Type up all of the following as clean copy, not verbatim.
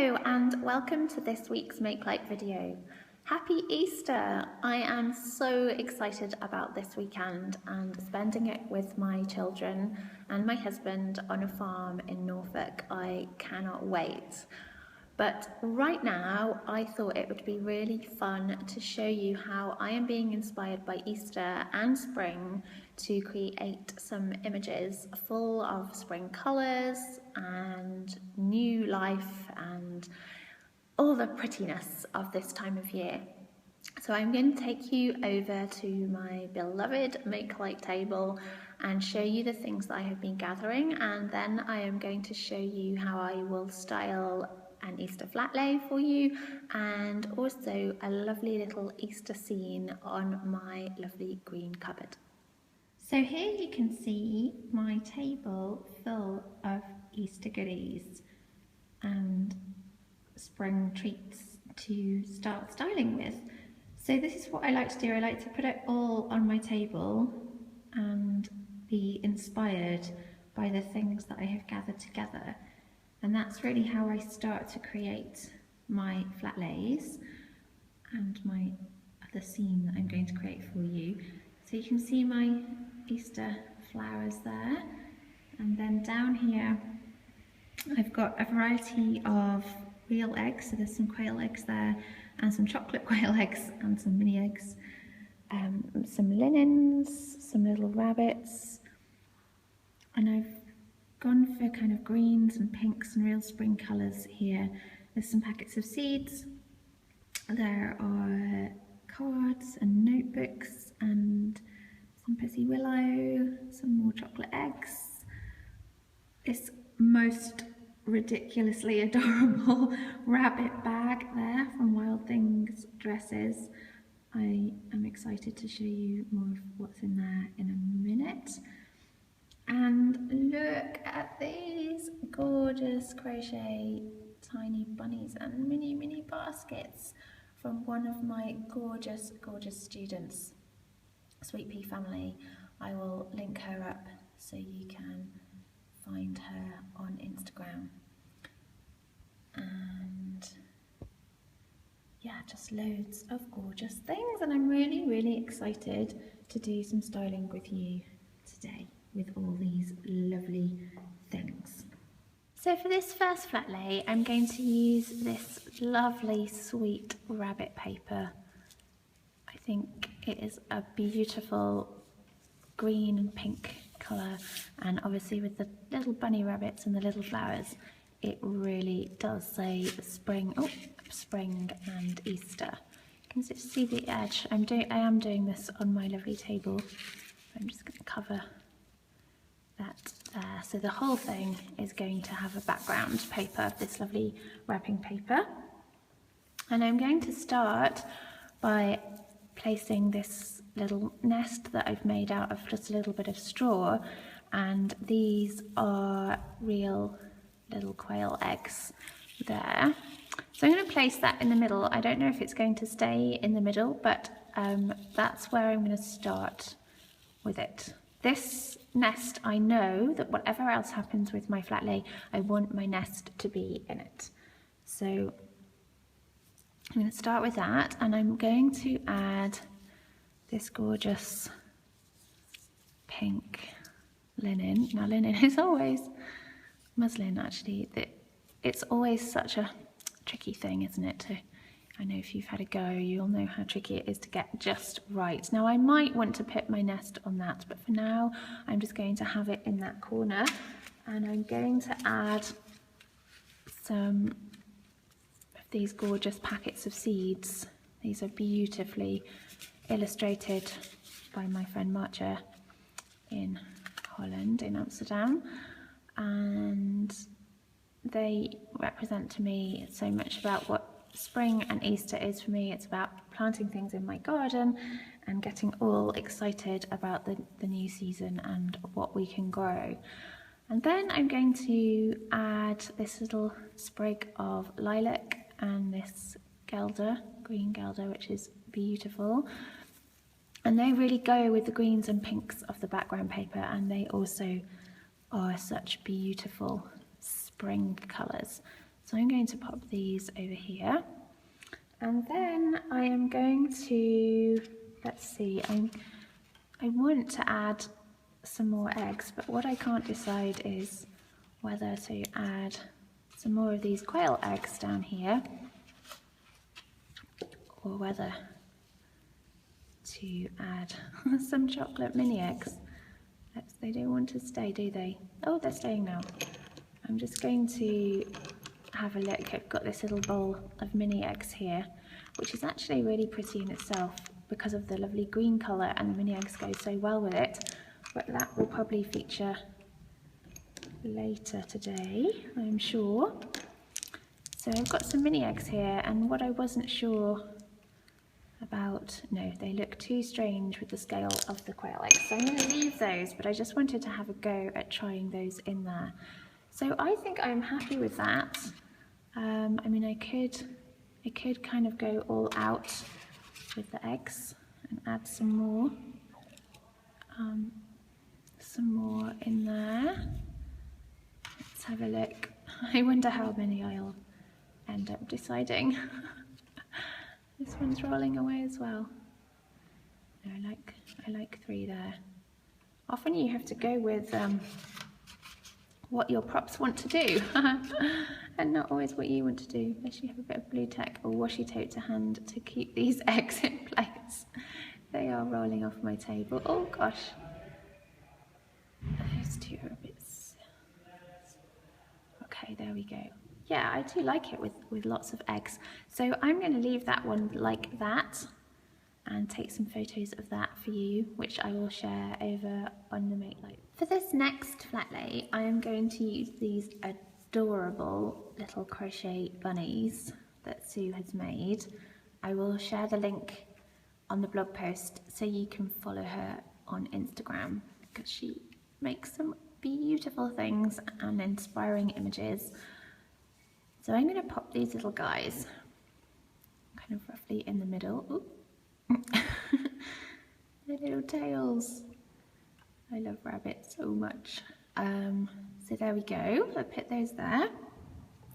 Hello and welcome to this week's Makelight video. Happy Easter! I am so excited about this weekend and spending it with my children and my husband on a farm in Norfolk. I cannot wait. But right now I thought it would be really fun to show you how I am being inspired by Easter and spring to create some images full of spring colours and new life and all the prettiness of this time of year. So I'm going to take you over to my beloved Makelight table and show you the things that I have been gathering, and then I am going to show you how I will style an Easter flat lay for you and also a lovely little Easter scene on my lovely green cupboard. So here you can see my table full of Easter goodies and spring treats to start styling with. So this is what I like to do. I like to put it all on my table and be inspired by the things that I have gathered together. And that's really how I start to create my flat lays and my other scene that I'm going to create for you. So you can see my Easter flowers there. And then down here, I've got a variety of real eggs. So there's some quail eggs there and some chocolate quail eggs and some mini eggs. Some linens, some little rabbits. And I've gone for kind of greens and pinks and real spring colours here. There's some packets of seeds. There are cards and notebooks and some pussy willow, some more chocolate eggs. This most ridiculously adorable rabbit bag there from Wild Things Dresses. I am excited to show you more of what's in there in a minute. And look at these gorgeous crochet tiny bunnies and mini baskets from one of my gorgeous students, Sweet Pea Family. I will link her up so you can find her on Instagram. And yeah, just loads of gorgeous things, and I'm really excited to do some styling with you today with all these lovely things. So for this first flat lay, I'm going to use this lovely sweet rabbit paper. I think it is a beautiful green and pink colour, and obviously with the little bunny rabbits and the little flowers, it really does say spring and Easter. You can see the edge. I am doing this on my lovely table. I'm just going to cover that there. So the whole thing is going to have a background paper of this lovely wrapping paper. And I'm going to start by placing this little nest that I've made out of just a little bit of straw, and these are real little quail eggs there. So I'm going to place that in the middle. I don't know if it's going to stay in the middle, but that's where I'm going to start with it. This nest, I know that whatever else happens with my flat lay, I want my nest to be in it. So I'm going to start with that, and I'm going to add this gorgeous pink linen. Now linen is always, muslin actually, it's always such a tricky thing, isn't it? I know if you've had a go, you'll know how tricky it is to get just right. Now I might want to put my nest on that, but for now I'm just going to have it in that corner, and I'm going to add some of these gorgeous packets of seeds. These are beautifully illustrated by my friend Marcia in Holland, in Amsterdam, and they represent to me so much about what spring and Easter is for me. It's about planting things in my garden and getting all excited about the new season and what we can grow. And then I'm going to add this little sprig of lilac and this gelder, green gelder, which is beautiful. And they really go with the greens and pinks of the background paper, and they also are such beautiful spring colours. So So I'm going to pop these over here. And then I am going to, let's see, I want to add some more eggs, but what I can't decide is whether to add some more of these quail eggs down here or whether to add some chocolate mini eggs. They don't want to stay, do they? Oh, they're staying now. I'm just going to have a look. I've got this little bowl of mini eggs here, which is actually really pretty in itself because of the lovely green colour, and the mini eggs go so well with it. But that will probably feature later today, I'm sure. So I've got some mini eggs here, and what I wasn't sure about, no, they look too strange with the scale of the quail eggs, so I'm going to leave those, but I just wanted to have a go at trying those in there. So I think I'm happy with that. I mean, I could kind of go all out with the eggs and add some more in there. Let's have a look. I wonder how many I'll end up deciding. This one's rolling away as well. No, I like 3 there. Often you have to go with what your props want to do and not always what you want to do, unless you have a bit of blue tack or washi tape to hand to keep these eggs in place. They are rolling off my table. Oh gosh. Those 2 are a bit... Okay, there we go. Yeah, I do like it with lots of eggs. So I'm going to leave that one like that and take some photos of that for you, which I will share over on the Makelight. For this next flat lay, I am going to use these adorable little crochet bunnies that Sue has made. I will share the link on the blog post so you can follow her on Instagram, because she makes some beautiful things and inspiring images. So I'm going to pop these little guys kind of roughly in the middle. Ooh. Their little tails. I love rabbits so much. So there we go. I put those there.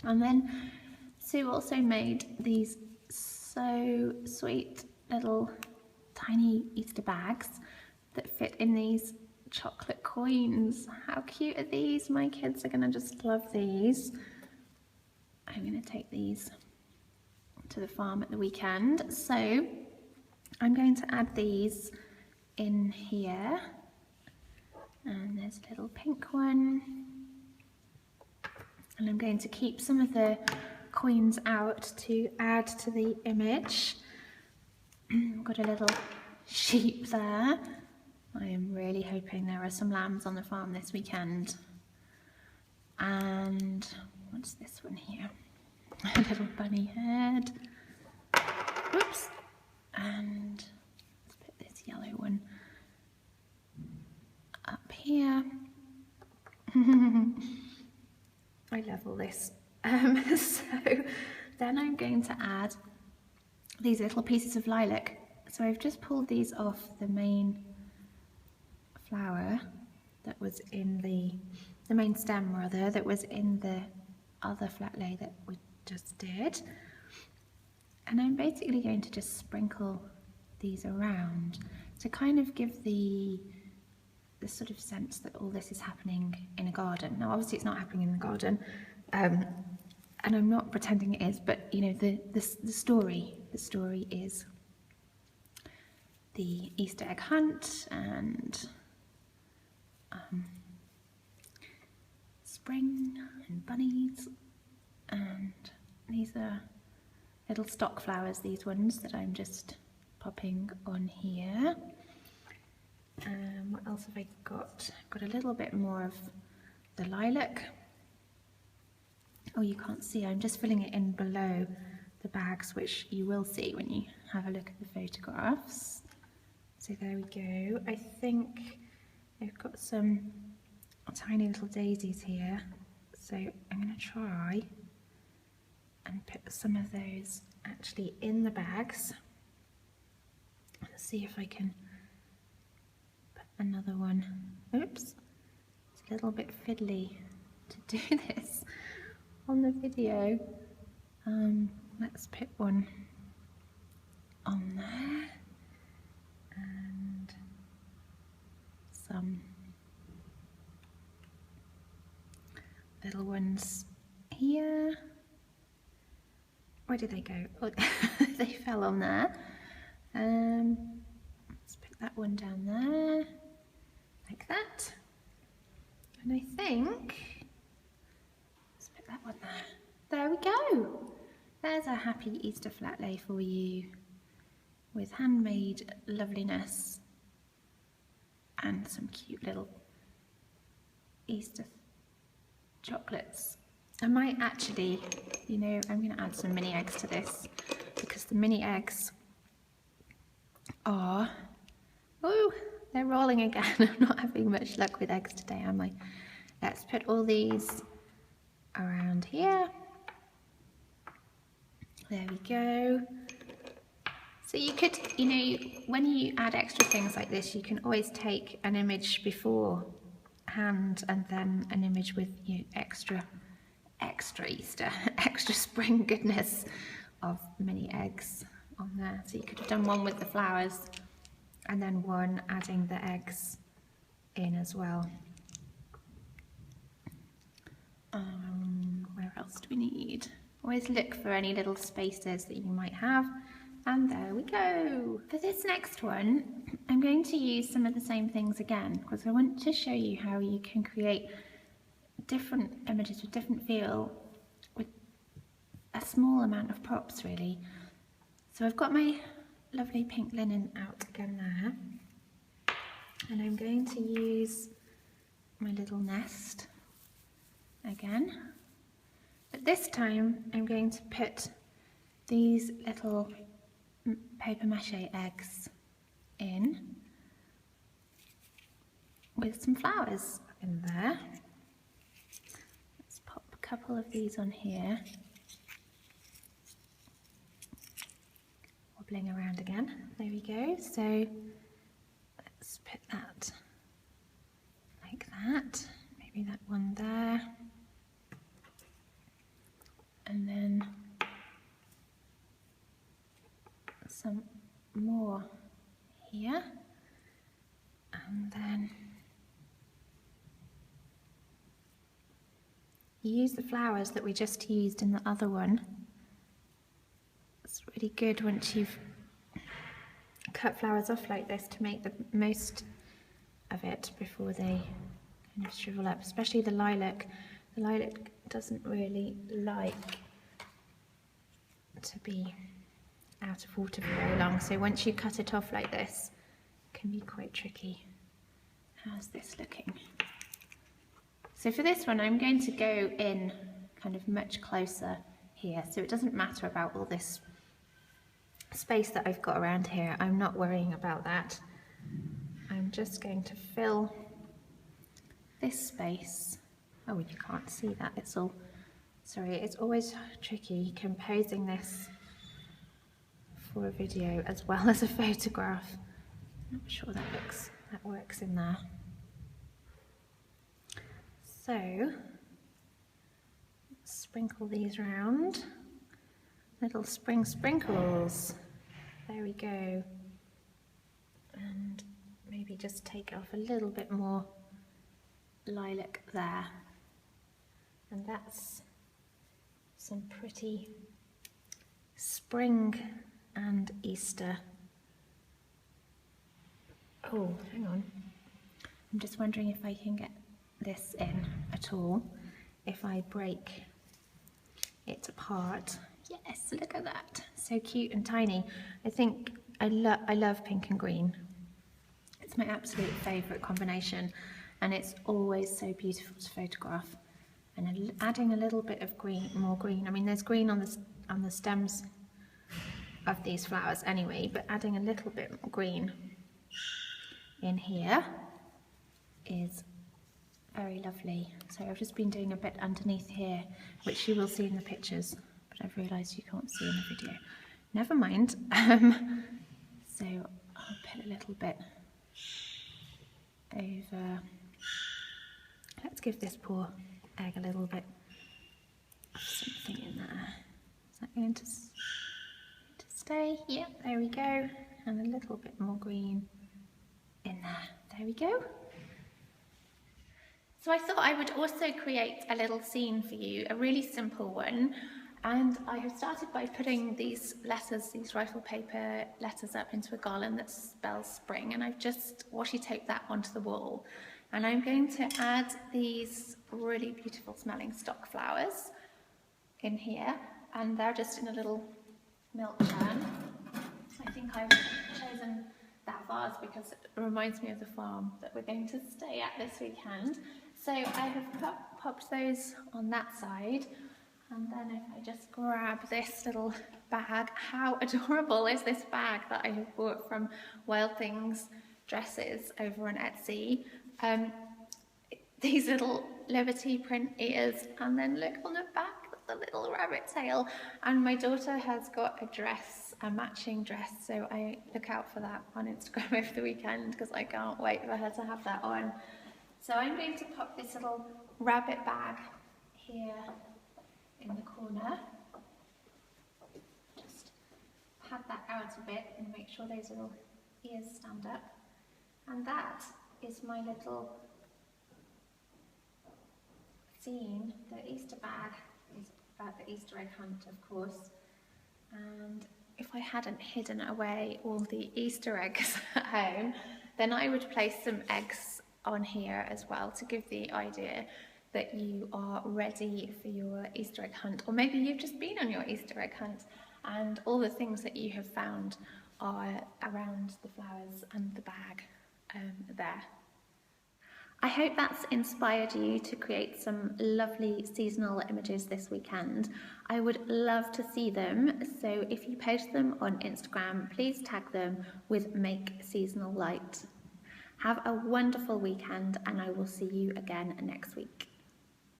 And then Sue also made these so sweet little tiny Easter bags that fit in these chocolate coins. How cute are these? My kids are going to just love these. I'm going to take these to the farm at the weekend. So I'm going to add these in here. And there's a little pink one. And I'm going to keep some of the coins out to add to the image. I've got a little sheep there. I am really hoping there are some lambs on the farm this weekend. And what's this one here? A little bunny head. Whoops. And let's put this yellow one up here. I love all this. So then I'm going to add these little pieces of lilac. So I've just pulled these off the main flower that was in the main stem rather, that was in the other flat lay that we just did. And I'm basically going to just sprinkle these around to kind of give the sort of sense that all this is happening in a garden. Now obviously it's not happening in the garden, and I'm not pretending it is, but you know, the story is the Easter egg hunt and spring and bunnies, and these are little stock flowers, these ones that I'm just popping on here. What else have I got? I've got a little bit more of the lilac. Oh, you can't see, I'm just filling it in below the bags, which you will see when you have a look at the photographs. So there we go. I think I've got some tiny little daisies here, so I'm going to try and put some of those actually in the bags. Let's see if I can put another one. Oops, it's a little bit fiddly to do this on the video. Let's put one on there and some little ones here. Where did they go? Oh, they fell on there. Let's put that one down there, like that. And I think, let's put that one there. There we go. There's a happy Easter flat lay for you with handmade loveliness and some cute little Easter chocolates. I might actually, you know, I'm going to add some mini eggs to this because the mini eggs are, oh, they're rolling again. I'm not having much luck with eggs today, am I? Let's put all these around here. There we go. So you could, you know, when you add extra things like this, you can always take an image beforehand and then an image with, you know, extra Easter, extra spring goodness of mini eggs on there. So you could have done one with the flowers and then one adding the eggs in as well. Where else do we need? Always look for any little spaces that you might have. And there we go. For this next one, I'm going to use some of the same things again because I want to show you how you can create different images with different feel with a small amount of props really. So I've got my lovely pink linen out again there, and I'm going to use my little nest again, but this time I'm going to put these little paper mache eggs in with some flowers in there. Let's pop a couple of these on here, wobbling around again. There we go. So let's put that like that, maybe that one there, and then some more here, and then use the flowers that we just used in the other one. It's really good once you've cut flowers off like this to make the most of it before they kind of shrivel up, especially the lilac. The lilac doesn't really like to be out of water for very long, so once you cut it off like this, it can be quite tricky. How's this looking? So for this one, I'm going to go in kind of much closer here, so it doesn't matter about all this space that I've got around here. I'm not worrying about that. I'm just going to fill this space. Oh, you can't see that. It's all, sorry, it's always tricky composing this for a video as well as a photograph. I'm not sure that works in there. So let's sprinkle these around. Little spring sprinkles. There we go. And maybe just take off a little bit more lilac there. And that's some pretty spring and Easter. Oh, hang on. I'm just wondering if I can get this in at all, if I break it apart. Yes, look at that. So cute and tiny. I think I love pink and green. It's my absolute favourite combination, and it's always so beautiful to photograph. And adding a little bit of green, more green. I mean, there's green on the stems of these flowers anyway, but adding a little bit more green in here is very lovely. So I've just been doing a bit underneath here, which you will see in the pictures, but I've realised you can't see in the video. Never mind. So I'll put a little bit over. Let's give this poor egg a little bit something in there. Is that going to stay? Yep, there we go. And a little bit more green in there. There we go. So I thought I would also create a little scene for you, a really simple one. And I have started by putting these letters, these rifle paper letters up into a garland that spells spring, and I've just washi taped that onto the wall. And I'm going to add these really beautiful smelling stock flowers in here, and they're just in a little milk churn. I think I've chosen that vase because it reminds me of the farm that we're going to stay at this weekend. So I have popped those on that side, and then if I just grab this little bag, how adorable is this bag that I have bought from Wild Things Dresses over on Etsy. These little Liberty print ears, and then look on the back, the little rabbit tail. And my daughter has got a dress, a matching dress, so I look out for that on Instagram over the weekend because I can't wait for her to have that on. So I'm going to pop this little rabbit bag here in the corner. Just pad that out a bit and make sure those little ears stand up. And that is my little scene. The Easter bag is about the Easter egg hunt, of course. And if I hadn't hidden away all the Easter eggs at home, then I would place some eggs on here as well to give the idea that you are ready for your Easter egg hunt, or maybe you've just been on your Easter egg hunt and all the things that you have found are around the flowers and the bag there. I hope that's inspired you to create some lovely seasonal images this weekend. I would love to see them, so if you post them on Instagram, please tag them with Make Seasonal Light. Have a wonderful weekend, and I will see you again next week.